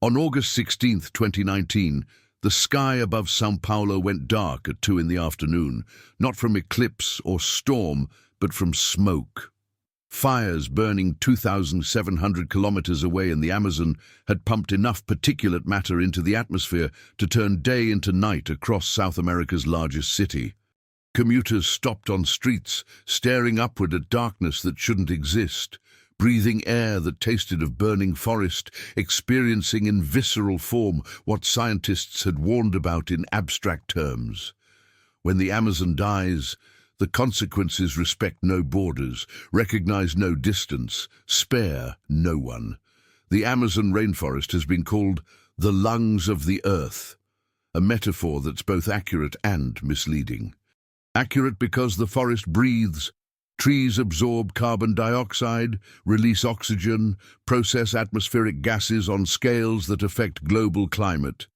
On August 16, 2019, the sky above São Paulo went dark at 2 in the afternoon, not from eclipse or storm, but from smoke. Fires burning 2,700 kilometers away in the Amazon had pumped enough particulate matter into the atmosphere to turn day into night across South America's largest city. Commuters stopped on streets, staring upward at darkness that shouldn't exist, breathing air that tasted of burning forest, experiencing in visceral form what scientists had warned about in abstract terms. When the Amazon dies, the consequences respect no borders, recognize no distance, spare no one. The Amazon rainforest has been called the lungs of the earth, a metaphor that's both accurate and misleading. Accurate because the forest breathes. Trees absorb carbon dioxide, release oxygen, process atmospheric gases on scales that affect global climate.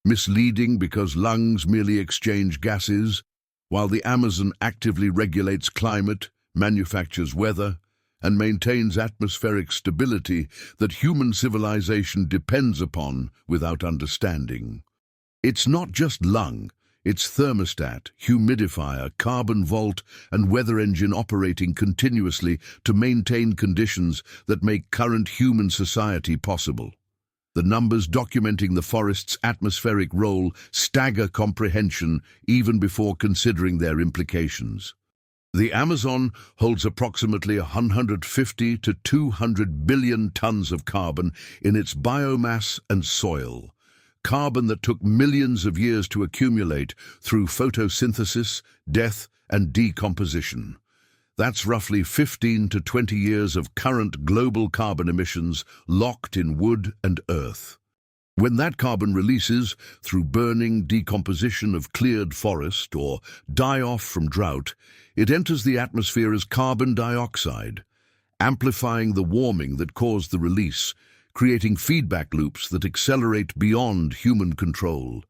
Misleading because lungs merely exchange gases, while the Amazon actively regulates climate, manufactures weather, and maintains atmospheric stability that human civilization depends upon without understanding. It's not just lung. It's thermostat, humidifier, carbon vault, and weather engine operating continuously to maintain conditions that make current human society possible. The numbers documenting the forest's atmospheric role stagger comprehension even before considering their implications. The Amazon holds approximately 150 to 200 billion tons of carbon in its biomass and soil. Carbon that took millions of years to accumulate through photosynthesis, death, and decomposition. That's roughly 15 to 20 years of current global carbon emissions locked in wood and earth. When that carbon releases through burning, decomposition of cleared forest, or die-off from drought, it enters the atmosphere as carbon dioxide, amplifying the warming that caused the release, creating feedback loops that accelerate beyond human control.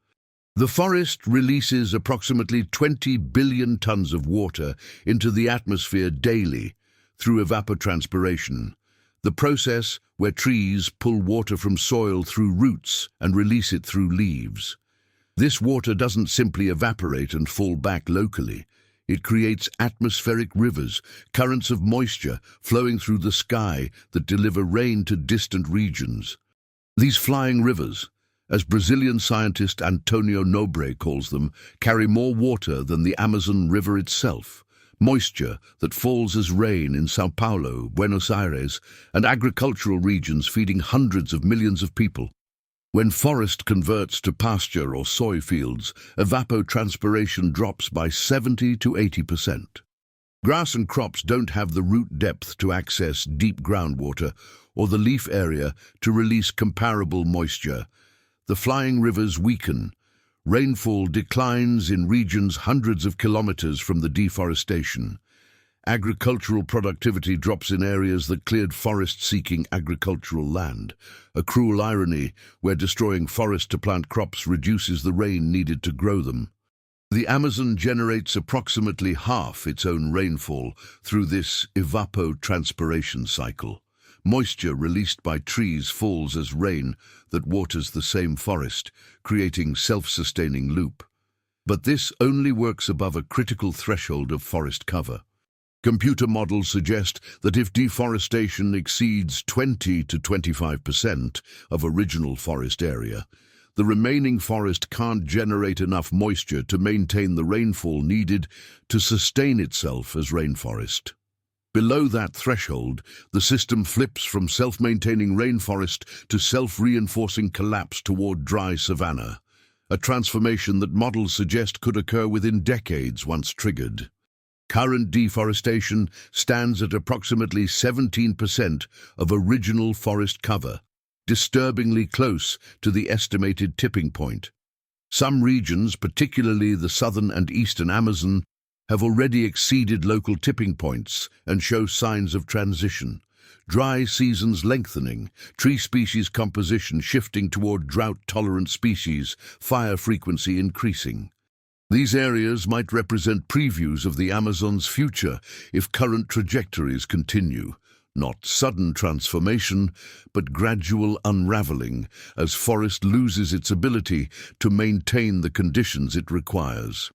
The forest releases approximately 20 billion tons of water into the atmosphere daily through evapotranspiration, the process where trees pull water from soil through roots and release it through leaves. This water doesn't simply evaporate and fall back locally. It creates atmospheric rivers, currents of moisture flowing through the sky that deliver rain to distant regions. These flying rivers, as Brazilian scientist Antonio Nobre calls them, carry more water than the Amazon River itself, moisture that falls as rain in São Paulo, Buenos Aires, and agricultural regions feeding hundreds of millions of people. When forest converts to pasture or soy fields, evapotranspiration drops by 70 to 80%. Grass and crops don't have the root depth to access deep groundwater or the leaf area to release comparable moisture. The flying rivers weaken. Rainfall declines in regions hundreds of kilometers from the deforestation. Agricultural productivity drops in areas that cleared forest-seeking agricultural land. A cruel irony where destroying forest to plant crops reduces the rain needed to grow them. The Amazon generates approximately half its own rainfall through this evapotranspiration cycle. Moisture released by trees falls as rain that waters the same forest, creating self-sustaining loop. But this only works above a critical threshold of forest cover. Computer models suggest that if deforestation exceeds 20 to 25% of original forest area, the remaining forest can't generate enough moisture to maintain the rainfall needed to sustain itself as rainforest. Below that threshold, the system flips from self-maintaining rainforest to self-reinforcing collapse toward dry savanna, a transformation that models suggest could occur within decades once triggered. Current deforestation stands at approximately 17% of original forest cover, disturbingly close to the estimated tipping point. Some regions, particularly the southern and eastern Amazon, have already exceeded local tipping points and show signs of transition. Dry seasons lengthening, tree species composition shifting toward drought-tolerant species, fire frequency increasing. These areas might represent previews of the Amazon's future if current trajectories continue, not sudden transformation, but gradual unraveling as forest loses its ability to maintain the conditions it requires.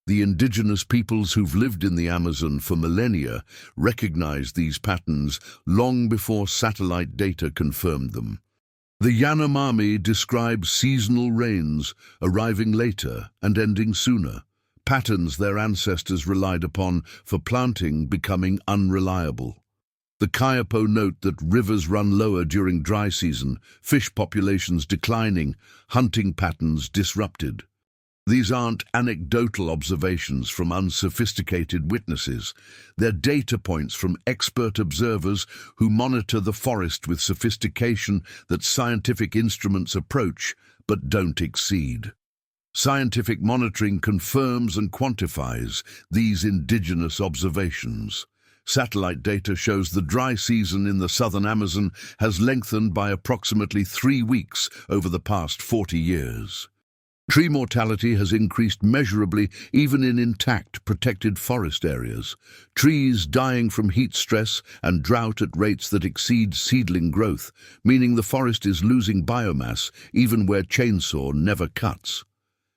The indigenous peoples who've lived in the Amazon for millennia recognized these patterns long before satellite data confirmed them. The Yanomami describe seasonal rains arriving later and ending sooner, patterns their ancestors relied upon for planting becoming unreliable. The Kayapo note that rivers run lower during dry season, fish populations declining, hunting patterns disrupted. These aren't anecdotal observations from unsophisticated witnesses. They're data points from expert observers who monitor the forest with sophistication that scientific instruments approach but don't exceed. Scientific monitoring confirms and quantifies these indigenous observations. Satellite data shows the dry season in the southern Amazon has lengthened by approximately 3 weeks over the past 40 years. Tree mortality has increased measurably even in intact, protected forest areas. Trees dying from heat stress and drought at rates that exceed seedling growth, meaning the forest is losing biomass even where chainsaw never cuts.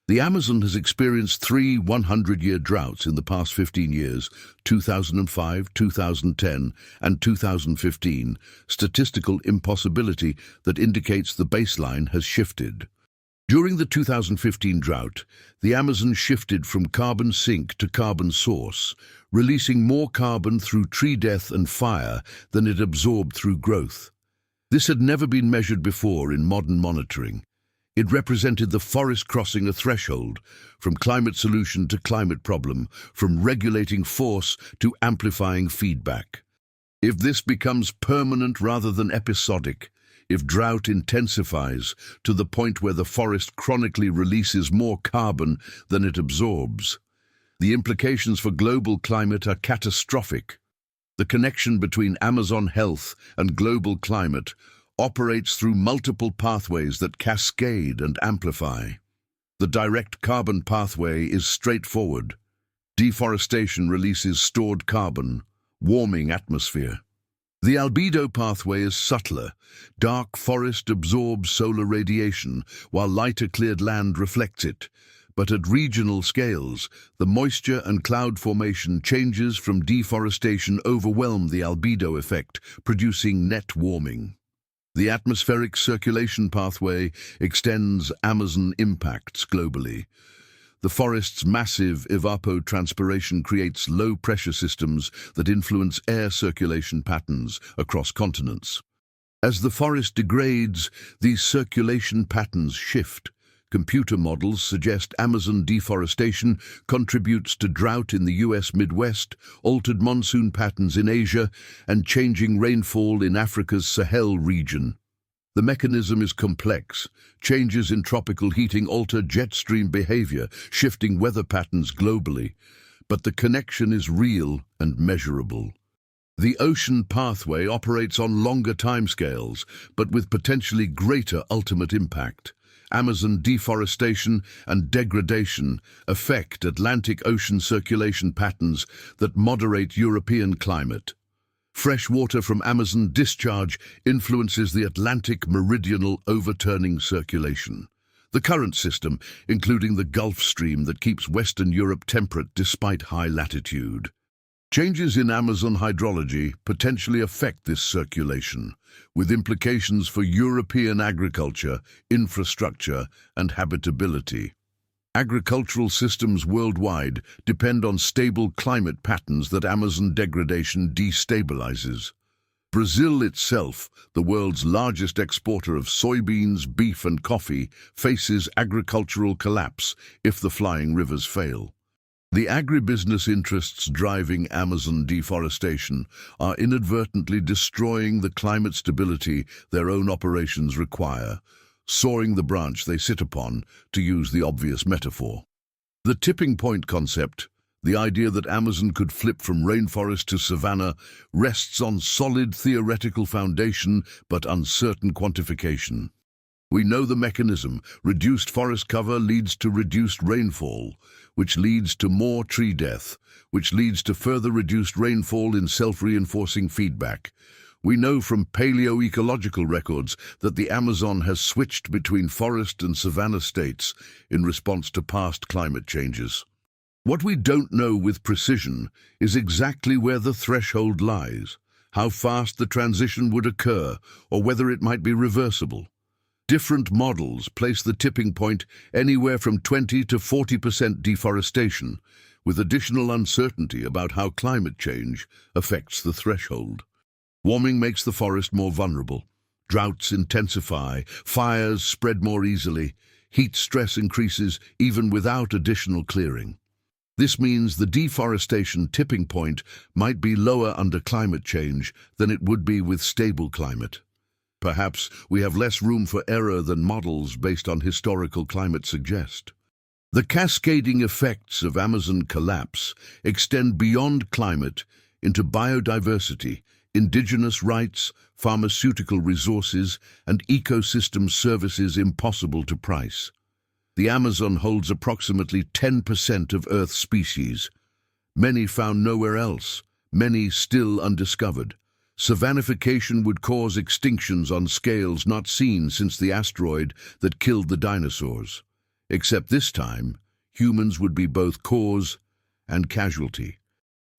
The Amazon has experienced 3 100-year droughts in the past 15 years, 2005, 2010, and 2015, statistical impossibility that indicates the baseline has shifted. During the 2015 drought, the Amazon shifted from carbon sink to carbon source, releasing more carbon through tree death and fire than it absorbed through growth. This had never been measured before in modern monitoring. It represented the forest crossing a threshold, from climate solution to climate problem, from regulating force to amplifying feedback. If this becomes permanent rather than episodic, if drought intensifies to the point where the forest chronically releases more carbon than it absorbs, the implications for global climate are catastrophic. The connection between Amazon health and global climate operates through multiple pathways that cascade and amplify. The direct carbon pathway is straightforward. Deforestation releases stored carbon, warming atmosphere. The albedo pathway is subtler. Dark forest absorbs solar radiation, while lighter cleared land reflects it. But at regional scales, the moisture and cloud formation changes from deforestation overwhelm the albedo effect, producing net warming. The atmospheric circulation pathway extends Amazon impacts globally. The forest's massive evapotranspiration creates low-pressure systems that influence air circulation patterns across continents. As the forest degrades, these circulation patterns shift. Computer models suggest Amazon deforestation contributes to drought in the US Midwest, altered monsoon patterns in Asia, and changing rainfall in Africa's Sahel region. The mechanism is complex. Changes in tropical heating alter jet stream behavior, shifting weather patterns globally. But the connection is real and measurable. The ocean pathway operates on longer timescales, but with potentially greater ultimate impact. Amazon deforestation and degradation affect Atlantic Ocean circulation patterns that moderate European climate. Fresh water from Amazon discharge influences the Atlantic meridional overturning circulation. The current system, including the Gulf Stream that keeps Western Europe temperate despite high latitude. Changes in Amazon hydrology potentially affect this circulation, with implications for European agriculture, infrastructure, and habitability. Agricultural systems worldwide depend on stable climate patterns that Amazon degradation destabilizes. Brazil itself, the world's largest exporter of soybeans, beef, and coffee, faces agricultural collapse if the flying rivers fail. The agribusiness interests driving Amazon deforestation are inadvertently destroying the climate stability their own operations require, sawing the branch they sit upon, to use the obvious metaphor. The tipping point concept, the idea that Amazon could flip from rainforest to savanna, rests on solid theoretical foundation but uncertain quantification. We know the mechanism. Reduced forest cover leads to reduced rainfall, which leads to more tree death, which leads to further reduced rainfall in self-reinforcing feedback. We know from paleoecological records that the Amazon has switched between forest and savanna states in response to past climate changes. What we don't know with precision is exactly where the threshold lies, how fast the transition would occur, or whether it might be reversible. Different models place the tipping point anywhere from 20 to 40% deforestation, with additional uncertainty about how climate change affects the threshold. Warming makes the forest more vulnerable. Droughts intensify, fires spread more easily, heat stress increases even without additional clearing. This means the deforestation tipping point might be lower under climate change than it would be with stable climate. Perhaps we have less room for error than models based on historical climate suggest. The cascading effects of Amazon collapse extend beyond climate into biodiversity, indigenous rights, pharmaceutical resources, and ecosystem services impossible to price. The Amazon holds approximately 10% of Earth's species, many found nowhere else, many still undiscovered. Savannification would cause extinctions on scales not seen since the asteroid that killed the dinosaurs. Except this time, humans would be both cause and casualty.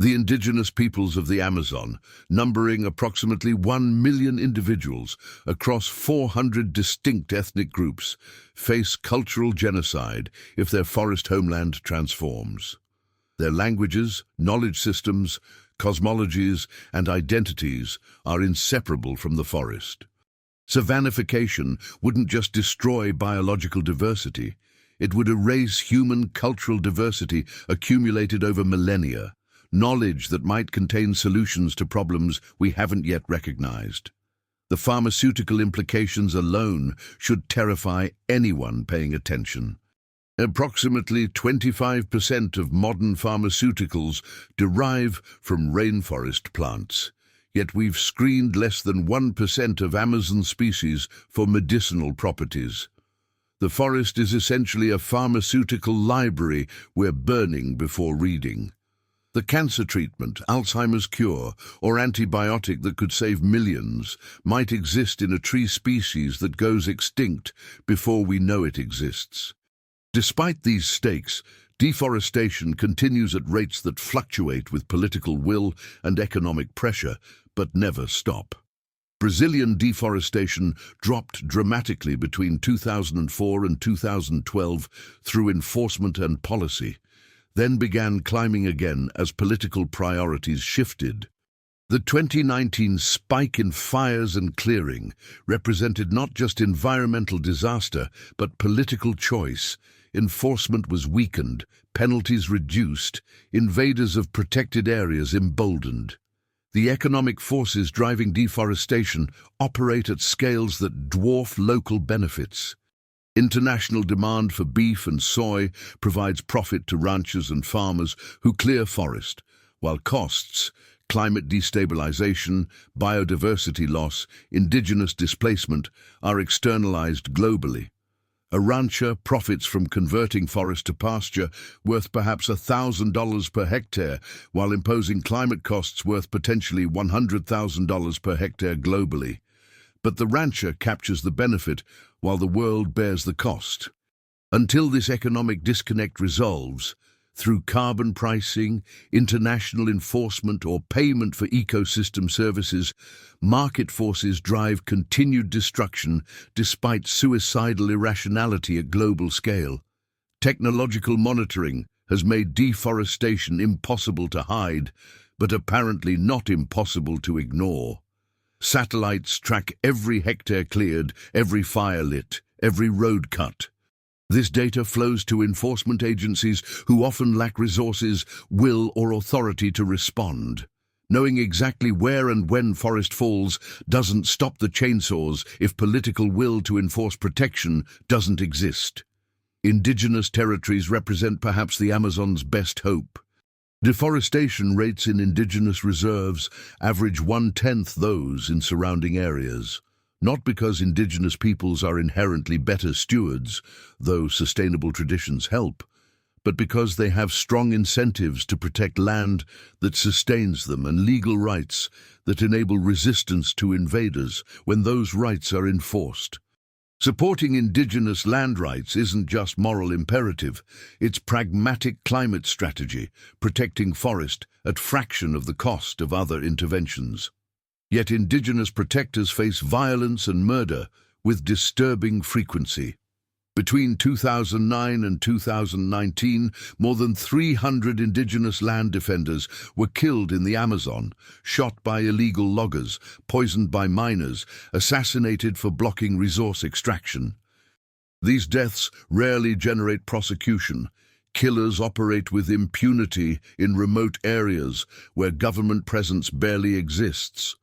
The indigenous peoples of the Amazon, numbering approximately 1 million individuals across 400 distinct ethnic groups, face cultural genocide if their forest homeland transforms. Their languages, knowledge systems, cosmologies, and identities are inseparable from the forest. Savannification wouldn't just destroy biological diversity, it would erase human cultural diversity accumulated over millennia, knowledge that might contain solutions to problems we haven't yet recognized. The pharmaceutical implications alone should terrify anyone paying attention. Approximately 25% of modern pharmaceuticals derive from rainforest plants, yet we've screened less than 1% of Amazon species for medicinal properties. The forest is essentially a pharmaceutical library we're burning before reading. The cancer treatment, Alzheimer's cure, or antibiotic that could save millions might exist in a tree species that goes extinct before we know it exists. Despite these stakes, deforestation continues at rates that fluctuate with political will and economic pressure, but never stop. Brazilian deforestation dropped dramatically between 2004 and 2012 through enforcement and policy, then began climbing again as political priorities shifted. The 2019 spike in fires and clearing represented not just environmental disaster, but political choice. Enforcement was weakened, penalties reduced, invaders of protected areas emboldened. The economic forces driving deforestation operate at scales that dwarf local benefits. International demand for beef and soy provides profit to ranchers and farmers who clear forest, while costs, climate destabilization, biodiversity loss, indigenous displacement, are externalized globally. A rancher profits from converting forest to pasture worth perhaps $1,000 per hectare, while imposing climate costs worth potentially $100,000 per hectare globally. But the rancher captures the benefit while the world bears the cost. Until this economic disconnect resolves, through carbon pricing, international enforcement, or payment for ecosystem services, market forces drive continued destruction despite suicidal irrationality at global scale. Technological monitoring has made deforestation impossible to hide, but apparently not impossible to ignore. Satellites track every hectare cleared, every fire lit, every road cut. This data flows to enforcement agencies who often lack resources, will, or authority to respond. Knowing exactly where and when forest falls doesn't stop the chainsaws if political will to enforce protection doesn't exist. Indigenous territories represent perhaps the Amazon's best hope. Deforestation rates in indigenous reserves average 1/10 those in surrounding areas, not because indigenous peoples are inherently better stewards, though sustainable traditions help, but because they have strong incentives to protect land that sustains them and legal rights that enable resistance to invaders when those rights are enforced. Supporting indigenous land rights isn't just moral imperative, it's pragmatic climate strategy, protecting forest at fraction of the cost of other interventions. Yet indigenous protectors face violence and murder with disturbing frequency. Between 2009 and 2019, more than 300 indigenous land defenders were killed in the Amazon, shot by illegal loggers, poisoned by miners, assassinated for blocking resource extraction. These deaths rarely generate prosecution. Killers operate with impunity in remote areas where government presence barely exists.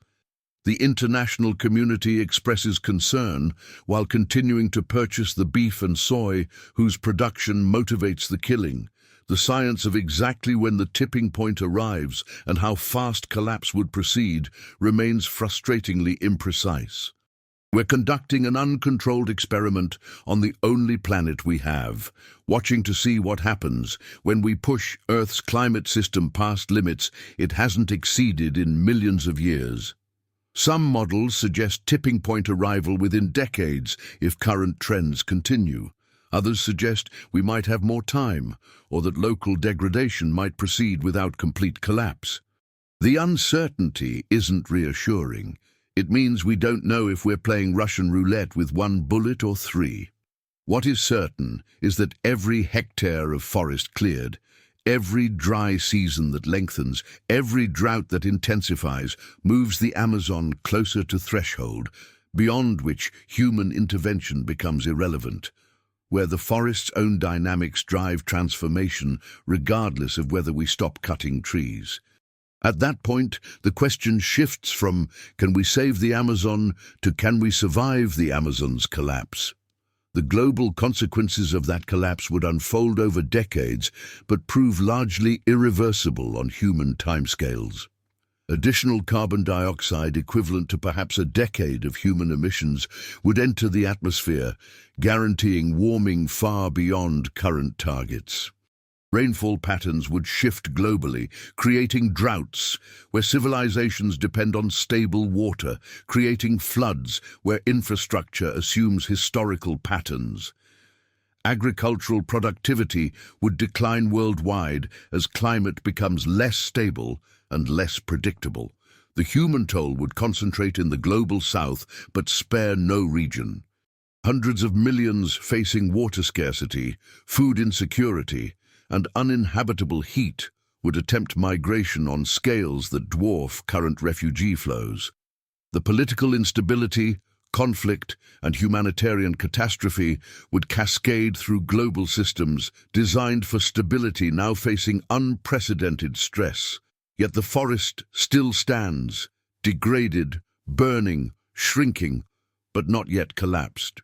The international community expresses concern while continuing to purchase the beef and soy whose production motivates the killing. The science of exactly when the tipping point arrives and how fast collapse would proceed remains frustratingly imprecise. We're conducting an uncontrolled experiment on the only planet we have, watching to see what happens when we push Earth's climate system past limits it hasn't exceeded in millions of years. Some models suggest tipping point arrival within decades if current trends continue. Others suggest we might have more time, or that local degradation might proceed without complete collapse. The uncertainty isn't reassuring. It means we don't know if we're playing Russian roulette with one bullet or three. What is certain is that every hectare of forest cleared, every dry season that lengthens, every drought that intensifies, moves the Amazon closer to threshold, beyond which human intervention becomes irrelevant, where the forest's own dynamics drive transformation regardless of whether we stop cutting trees. At that point, the question shifts from can we save the Amazon to can we survive the Amazon's collapse? The global consequences of that collapse would unfold over decades, but prove largely irreversible on human timescales. Additional carbon dioxide equivalent to perhaps a decade of human emissions would enter the atmosphere, guaranteeing warming far beyond current targets. Rainfall patterns would shift globally, creating droughts where civilizations depend on stable water, creating floods where infrastructure assumes historical patterns. Agricultural productivity would decline worldwide as climate becomes less stable and less predictable. The human toll would concentrate in the global south but spare no region. Hundreds of millions facing water scarcity, food insecurity, and uninhabitable heat would attempt migration on scales that dwarf current refugee flows. The political instability, conflict, and humanitarian catastrophe would cascade through global systems designed for stability now facing unprecedented stress. Yet the forest still stands, degraded, burning, shrinking, but not yet collapsed.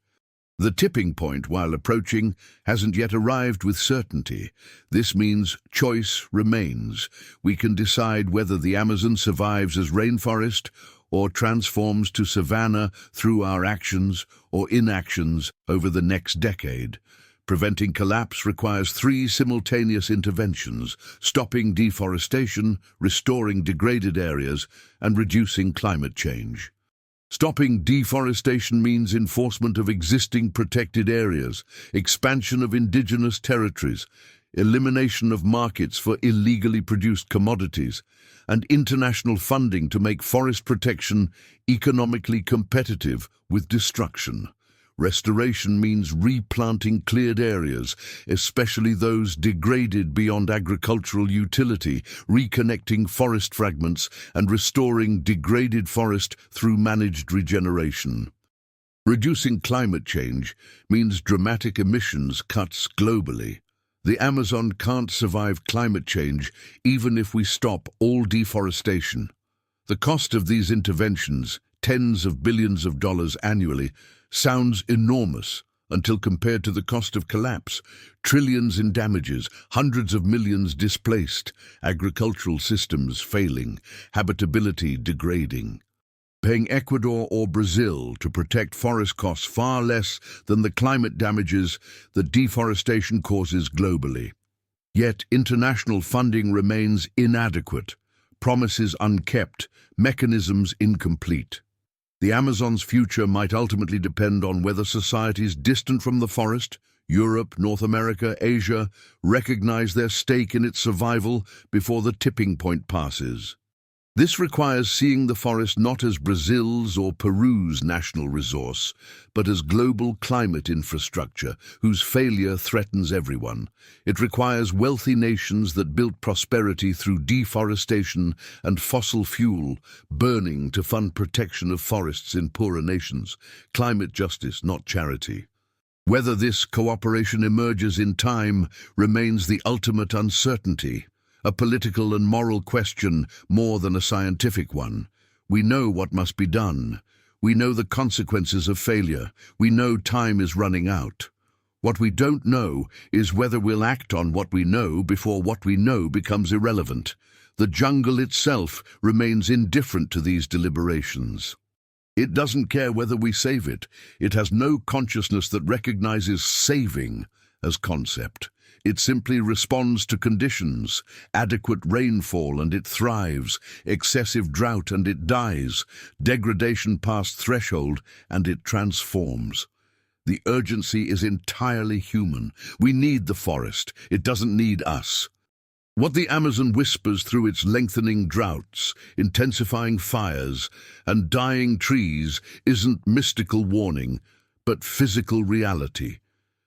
The tipping point, while approaching, hasn't yet arrived with certainty. This means choice remains. We can decide whether the Amazon survives as rainforest or transforms to savanna through our actions or inactions over the next decade. Preventing collapse requires three simultaneous interventions: stopping deforestation, restoring degraded areas, and reducing climate change. Stopping deforestation means enforcement of existing protected areas, expansion of indigenous territories, elimination of markets for illegally produced commodities, and international funding to make forest protection economically competitive with destruction. Restoration means replanting cleared areas, especially those degraded beyond agricultural utility, reconnecting forest fragments, and restoring degraded forest through managed regeneration. Reducing climate change means dramatic emissions cuts globally. The Amazon can't survive climate change even if we stop all deforestation. The cost of these interventions, tens of billions of dollars annually, sounds enormous until compared to the cost of collapse: trillions in damages, hundreds of millions displaced, agricultural systems failing, habitability degrading. Paying Ecuador or Brazil to protect forest costs far less than the climate damages that deforestation causes globally. Yet international funding remains inadequate, promises unkept, mechanisms incomplete. The Amazon's future might ultimately depend on whether societies distant from the forest, Europe, North America, Asia, recognize their stake in its survival before the tipping point passes. This requires seeing the forest not as Brazil's or Peru's national resource, but as global climate infrastructure whose failure threatens everyone. It requires wealthy nations that built prosperity through deforestation and fossil fuel, burning to fund protection of forests in poorer nations. Climate justice, not charity. Whether this cooperation emerges in time remains the ultimate uncertainty. A political and moral question more than a scientific one. We know what must be done. We know the consequences of failure. We know time is running out. What we don't know is whether we'll act on what we know before what we know becomes irrelevant. The jungle itself remains indifferent to these deliberations. It doesn't care whether we save it. It has no consciousness that recognizes saving as concept. It simply responds to conditions, adequate rainfall and it thrives, excessive drought and it dies, degradation past threshold and it transforms. The urgency is entirely human. We need the forest. It doesn't need us. What the Amazon whispers through its lengthening droughts, intensifying fires, and dying trees isn't mystical warning, but physical reality.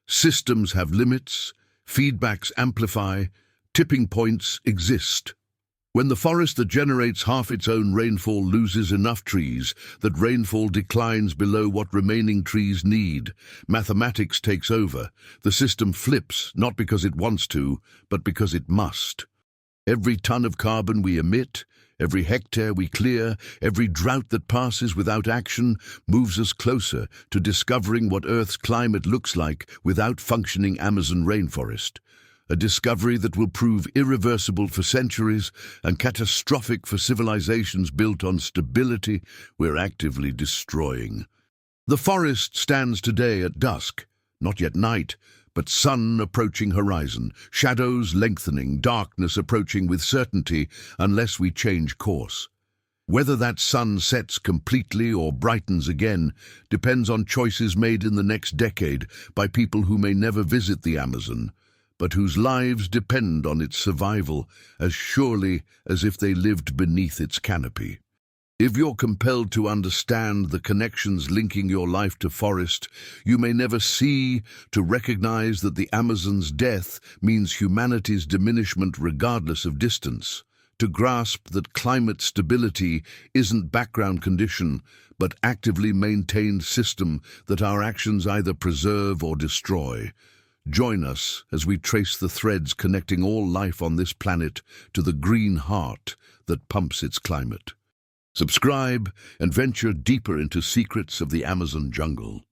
Systems have limits. Feedbacks amplify, tipping points exist. When the forest that generates half its own rainfall loses enough trees, that rainfall declines below what remaining trees need, mathematics takes over. The system flips, not because it wants to, but because it must. Every ton of carbon we emit, every hectare we clear, every drought that passes without action moves us closer to discovering what Earth's climate looks like without functioning Amazon rainforest. A discovery that will prove irreversible for centuries and catastrophic for civilizations built on stability we're actively destroying. The forest stands today at dusk, not yet night, but sun approaching horizon, shadows lengthening, darkness approaching with certainty unless we change course. Whether that sun sets completely or brightens again depends on choices made in the next decade by people who may never visit the Amazon, but whose lives depend on its survival as surely as if they lived beneath its canopy. If you're compelled to understand the connections linking your life to forest, you may never see to recognize that the Amazon's death means humanity's diminishment regardless of distance, to grasp that climate stability isn't background condition, but actively maintained system that our actions either preserve or destroy. Join us as we trace the threads connecting all life on this planet to the green heart that pumps its climate. Subscribe and venture deeper into secrets of the Amazon jungle.